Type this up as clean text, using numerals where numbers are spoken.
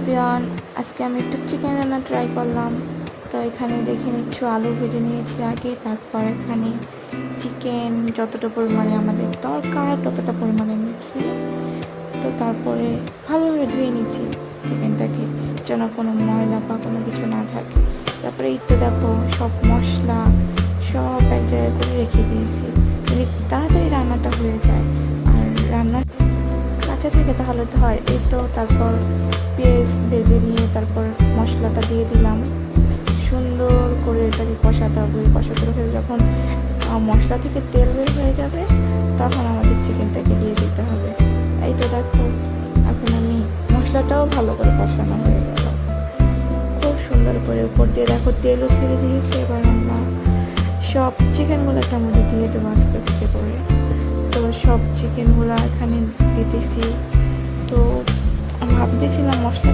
Everyone, আজকে আমি একটু চিকেন রান্না ট্রাই করলাম। তো এখানে দেখে নিচ্ছি আলু ভেজে নিয়েছি আগে, তারপর এখানে চিকেন যতটা পরিমাণে আমাদের দরকার ততটা পরিমাণে নিয়েছি। তো তারপরে ভালোভাবে ধুয়ে নিয়েছি চিকেনটাকে, যেন কোনো ময়লা বা কোনো কিছু না থাকে। তারপরে এই তো দেখো সব মশলা সব এক জায়গায় করে রেখে দিয়েছি, তাড়াতাড়ি রান্নাটা হয়ে যায়। আর রান্না কাছে থেকে তাহলে তো হয়। এই তো তারপর পেঁয়াজ ভেজে নিয়ে তারপর মশলাটা দিয়ে দিলাম, সুন্দর করে এটাকে কষাতে হবে। কষাতে কষাতে যখন মশলা থেকে তেল বের হয়ে যাবে তখন আমাদের চিকেনটাকে দিয়ে দিতে হবে। এই তো দেখো এখন আমি মশলাটাও ভালো করে কষানো হয়ে গেল, খুব সুন্দর করে উপর দিয়ে দেখো তেলও ছেড়ে দিয়েছে। এবার আমরা সব চিকেনগুলো এটার মধ্যে দিয়ে দেবো আস্তে আস্তে করে। তো সব চিকেনগুলো এখানে দিতেছি। তো আমি ভাবতেছিলাম মশলা